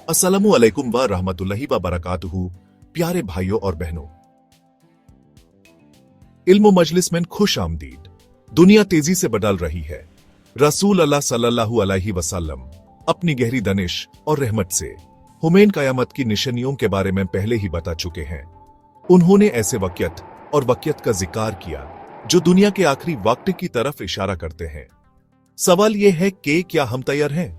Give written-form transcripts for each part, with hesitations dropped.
अस्सलामु अलैकुम व रहमतुल्लाहि व बरकातुहू। प्यारे भाइयों और बहनों, इल्म मजलिस में खुश आमदीद। दुनिया तेजी से बदल रही है। रसूल अल्लाह सल्लल्लाहु अलैहि वसल्लम अपनी गहरी दनिश और रहमत से हुमैन कयामत की निशानियों के बारे में पहले ही बता चुके हैं। उन्होंने ऐसे वक़्त का जिक्र किया जो दुनिया के आखिरी वक्त की तरफ इशारा करते हैं। सवाल यह है कि क्या हम तैयार हैं?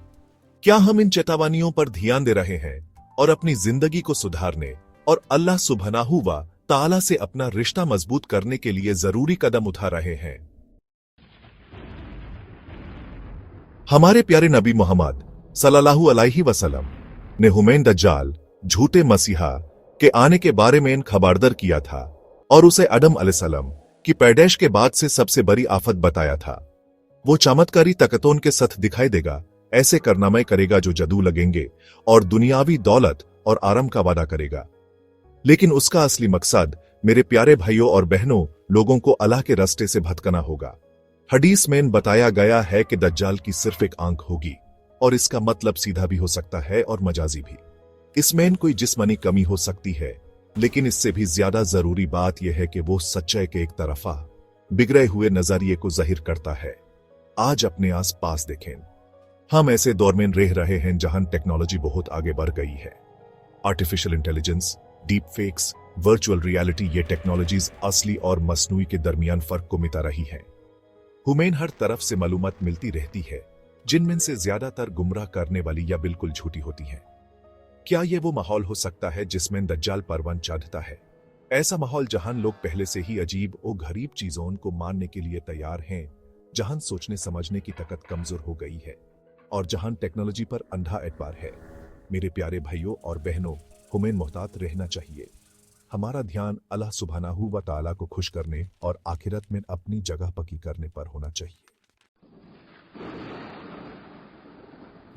क्या हम इन चेतावनियों पर ध्यान दे रहे हैं और अपनी जिंदगी को सुधारने और अल्लाह सुब्हानहू व तआला से अपना रिश्ता मजबूत करने के लिए जरूरी कदम उठा रहे हैं? हमारे प्यारे नबी मोहम्मद सल्लल्लाहु अलैहि वसल्लम ने हुमैन दज्जाल, झूठे मसीहा के आने के बारे में खबरदार किया था और उसे आदम अलैहिस्सलाम की पैदाइश के बाद से सबसे बड़ी आफत बताया था। वो चमत्कारी ताकतों के साथ दिखाई देगा, ऐसे कारनामे करेगा जो जादू लगेंगे और दुनियावी दौलत और आराम का वादा करेगा। लेकिन उसका असली मकसद, मेरे प्यारे भाइयों और बहनों, लोगों को अल्लाह के रास्ते से भटकाना होगा। हदीस में बताया गया है कि दज्जाल की सिर्फ एक आंख होगी और इसका मतलब सीधा भी हो सकता है और मजाजी भी। इसमें कोई जिस्मानी कमी हो सकती है, लेकिन इससे भी ज्यादा जरूरी बात यह है कि वो सच्चाई के एक तरफा बिगड़े हुए नजरिए को जाहिर करता है। आज अपने आस पास देखें। हम ऐसे दौर में रह रहे हैं जहां टेक्नोलॉजी बहुत आगे बढ़ गई है। Artificial intelligence, deep fakes, virtual reality, ये टेक्नोलॉजीज असली और मसनूई के दरमियान फर्क को मिटा रही हैं। हुमैन हर तरफ से मालूमात मिलती रहती है, जिनमें से ज्यादातर गुमराह करने वाली या बिल्कुल झूठी होती हैं। क्या यह वो माहौल हो सकता है जिसमें दज्जाल परवान चढ़ता है? ऐसा माहौल जहां लोग पहले से ही अजीब और गरीब चीजों को मानने के लिए तैयार हैं, जहां सोचने समझने की ताकत कमजोर हो गई है और जहां टेक्नोलॉजी पर अंधा एतबार है। मेरे प्यारे भाइयों और बहनों, हुमैन मोहतात रहना चाहिए। हमारा ध्यान अल्लाह सुब्हानहू व तआला को खुश करने और आखिरत में अपनी जगह पक्की करने पर होना चाहिए।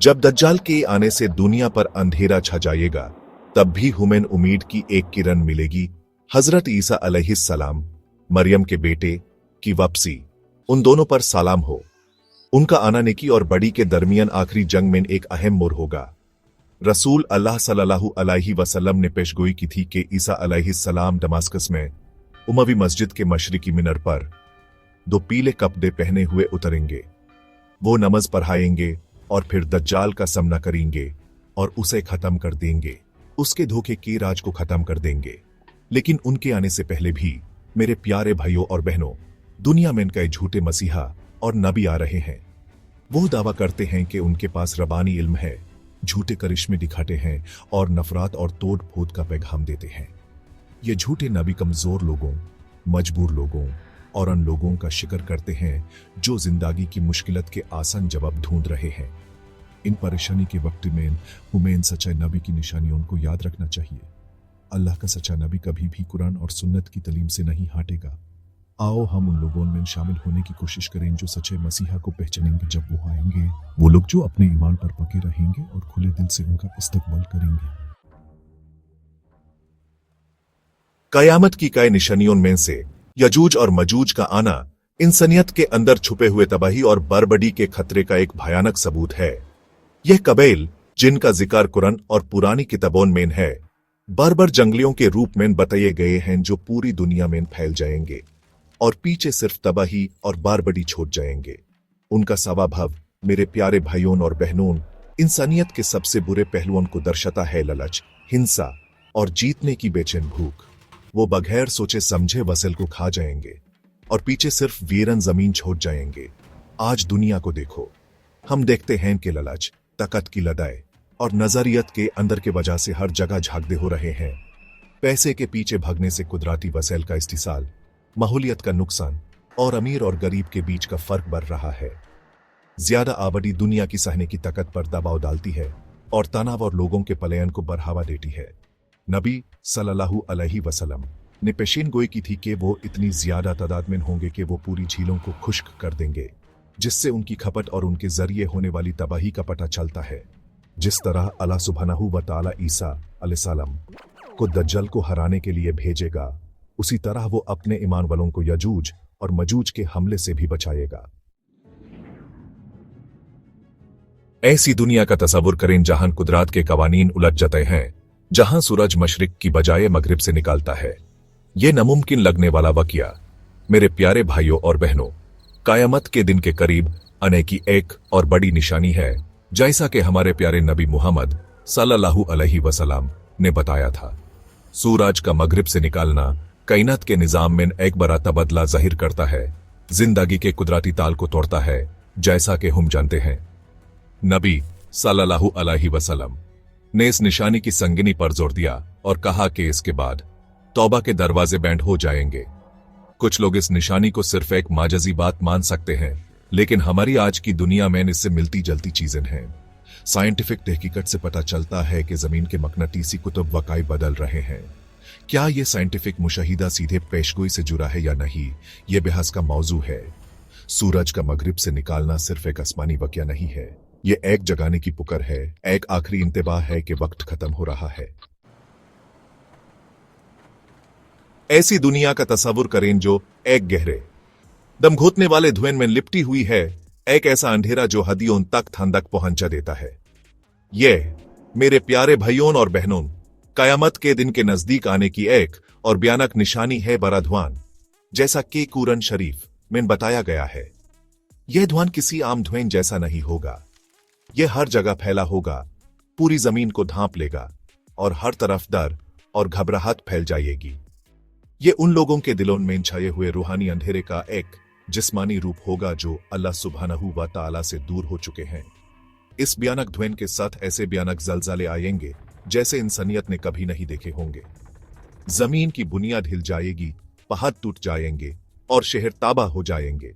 जब दज्जाल के आने से दुनिया पर अंधेरा छा जाएगा, तब भी हुमैन उम्मीद की एक किरण मिलेगी। हजरत ईसा अलैहिस्सलाम, मरियम के बेटे की वापसी, उन दोनों पर सलाम हो। उनका आना नेकी और बड़ी के दरमियान आखिरी जंग में एक अहम मोड़ होगा। रसूल अल्लाह सल्लल्लाहु अलैहि वसल्लम ने पेशगोई की थी कि ईसा अलैहिस्सलाम दमास्कस में उमवी मस्जिद के मशरिकी मिनार पर 2 पीले कपड़े पहने हुए उतरेंगे। वो नमाज पढ़ाएंगे और फिर दज्जाल का सामना करेंगे और उसे खत्म कर देंगे, उसके धोखे के राज को खत्म कर देंगे। लेकिन उनके आने से पहले भी, मेरे प्यारे भाइयों और बहनों, दुनिया में कई झूठे मसीहा और नबी आ रहे हैं। वो दावा करते हैं कि उनके पास रबानी इल्म है, झूठे करिश्मे दिखाते हैं और नफरत और तोड़ फोड़ का पैगाम देते हैं। ये झूठे नबी कमजोर लोगों, मजबूर लोगों और उन लोगों का शिक्र करते हैं जो जिंदगी की मुश्किलत के आसान जवाब ढूंढ रहे हैं। इन परेशानी के वक्त में हुमैन सच्चाई नबी की निशानियों को याद रखना चाहिए। अल्लाह का सच्चा नबी कभी भी कुरान और सुन्नत की तालीम से नहीं हटेगा। आओ हम उन लोगों में शामिल होने की कोशिश करें जो सच्चे मसीहा को पहचानेंगे जब वो आएंगे। वो लोग जो अपने ईमान पर पके रहेंगे और खुले दिल से उनका इस्तकबाल करेंगे। कयामत की कई निशानियों में से यजूज और मजूज का आना इंसानियत के अंदर छुपे हुए तबाही और बर्बादी के खतरे का एक भयानक सबूत है। यह कबील, जिनका जिक्र कुरान और पुरानी किताबों में है, बर्बर जंगलियों के रूप में बताए गए हैं जो पूरी दुनिया में फैल जाएंगे और पीछे सिर्फ तबाही और बर्बादी छोड़ जाएंगे। उनका स्वभाव, मेरे प्यारे भाइयों और बहनों, इंसानियत के सबसे बुरे पहलुओं को दर्शाता है। लालच, हिंसा और जीतने की बेचैन भूख। वो बगैर सोचे समझे वसल को खा जाएंगे और पीछे सिर्फ वीरन जमीन छोड़ जाएंगे। आज दुनिया को देखो, हम देखते हैं कि लालच, ताकत की लड़ाई और नजरियत के अंदर के वजह से हर जगह झागदे हो रहे हैं। पैसे के पीछे भागने से कुदरती वसैल का इस्तेमाल, माहौलियत का नुकसान और अमीर और गरीब के बीच का फर्क बढ़ रहा है। ज्यादा आबादी दुनिया की सहने की ताकत पर दबाव डालती है और तनाव और लोगों के पलायन को बढ़ावा देती है। नबी सल्लल्लाहु अलैहि वसल्लम ने पेशीन गोई की थी कि वो इतनी ज्यादा तादाद में होंगे कि वो पूरी झीलों को खुश्क कर देंगे, जिससे उनकी खपत और उनके जरिए होने वाली तबाही का पता चलता है। जिस तरह अल्लाह सुब्हानहू व तआला ईसा अलैहिस्सलाम को दज्जाल को हराने के लिए भेजेगा, उसी तरह वो अपने ईमान वालों को यजूज और मजूज के हमले से भी बचाएगा। ऐसी दुनिया का तस्वुर करें जहां कुदरत के कवानीन उलझ जाते हैं, जहां सूरज मशरिक की बजाय मगरिब से निकलता है। ये नामुमकिन लगने वाला वाकया मेरे प्यारे भाइयों और बहनों, कयामत के दिन के करीब आने की एक और बड़ी निशानी है, जैसा कि हमारे प्यारे नबी मुहम्मद सल्लल्लाहु अलैहि वसल्लम ने बताया था। सूरज का मगरिब से निकालना कायनात के निजाम में एक बड़ा तबदला जाहिर करता है, जिंदगी के कुदरती ताल को तोड़ता है, जैसा कि हम जानते हैं। नबी सल्लल्लाहु अलैहि वसल्लम ने इस निशानी की संगिनी पर जोर दिया और कहा कि इसके बाद तौबा के दरवाजे बैंड हो जाएंगे। कुछ लोग इस निशानी को सिर्फ एक माजजी बात मान सकते हैं, लेकिन हमारी आज की दुनिया में इससे मिलती जलती चीजें हैं। साइंटिफिक तहकीकत से पता चलता है कि जमीन के मकनातीसी कुतुब वाकई बदल रहे हैं। क्या यह साइंटिफिक मुशाहिदा सीधे पेशगोई से जुड़ा है या नहीं, यह बहस का मौजू है। सूरज का मगरिब से निकालना सिर्फ एक आसमानी वाकया नहीं है, यह एक जगाने की पुकार है, एक आखिरी इंतबाह है कि वक्त खत्म हो रहा है। ऐसी दुनिया का तस्वुर करें जो एक गहरे दम घोटने वाले धुएं में लिपटी हुई है, एक ऐसा अंधेरा जो हदियों तक ठंडक पहुंचा देता है। यह मेरे प्यारे भाइयों और बहनों, कयामत के दिन के नजदीक आने की एक और भयानक निशानी है बड़ा धुआं, जैसा कि कुरान शरीफ में बताया गया है। यह धुआं किसी आम धुएं जैसा नहीं होगा, यह हर जगह फैला होगा, पूरी जमीन को ढांप लेगा और हर तरफ डर और घबराहट फैल जाएगी। ये उन लोगों के दिलों में छाए हुए रूहानी अंधेरे का एक जिस्मानी रूप होगा जो अल्लाह सुब्हानहू व तआला से दूर हो चुके हैं। इस भयानक धुएं के साथ ऐसे भयानक ज़लज़ले आएंगे जैसे इंसानियत ने कभी नहीं देखे होंगे। जमीन की बुनियाद हिल जाएगी, पहाड़ टूट जाएंगे और शहर तबाह हो जाएंगे।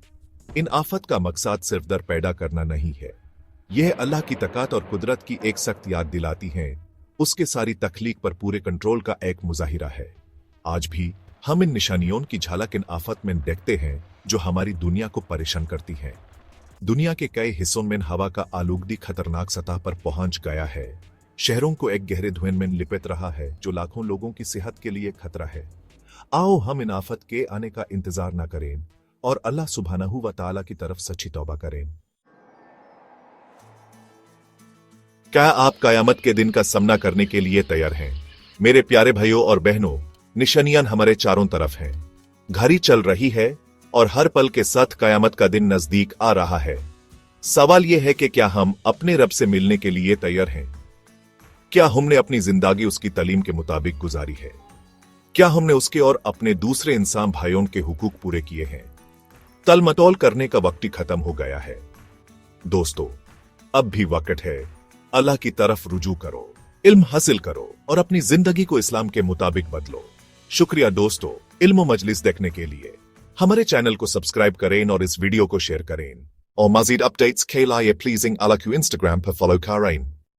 इन आफत का मकसद सिर्फ डर पैदा करना नहीं है, यह अल्लाह की ताकत और कुदरत की एक सख्त याद दिलाती है, उसके सारी तख्लीक पर पूरे कंट्रोल का एक मुजाहिरा है। आज भी हम इन निशानियों की झलक इन आफत में देखते हैं जो हमारी दुनिया को परेशान करती है। दुनिया के कई हिस्सों में हवा का आलूगदी खतरनाक सतह पर पहुंच गया है, शहरों को एक गहरे धुएं में लिपट रहा है जो लाखों लोगों की सेहत के लिए खतरा है। आओ हम इन आफत के आने का इंतजार न करें और अल्लाह सुब्हानहू व तआला की तरफ सच्ची तौबा करें। क्या आप कयामत के दिन का सामना करने के लिए तैयार हैं? मेरे प्यारे भाइयों और बहनों, निशानियां हमारे चारों तरफ हैं, घड़ी चल रही है और हर पल के साथ कयामत का दिन नजदीक आ रहा है। सवाल यह है कि क्या हम अपने रब से मिलने के लिए तैयार हैं? क्या हमने अपनी जिंदगी उसकी तालीम के मुताबिक गुजारी है? क्या हमने उसके और अपने दूसरे इंसान भाइयों के हुकूक पूरे किए हैं? तलमटोल करने का वक्त खत्म हो गया है। दोस्तों, अब भी वक्त है, अल्लाह की तरफ रुजू करो, इल्म हासिल करो और अपनी जिंदगी को इस्लाम के मुताबिक बदलो। शुक्रिया दोस्तों, इल्म मजलिस देखने के लिए। हमारे चैनल को सब्सक्राइब करें और इस वीडियो को शेयर करें और मजीद अपडेट्स के लिए प्लीजिंग अल्लाह को इंस्टाग्राम पर फॉलो करें।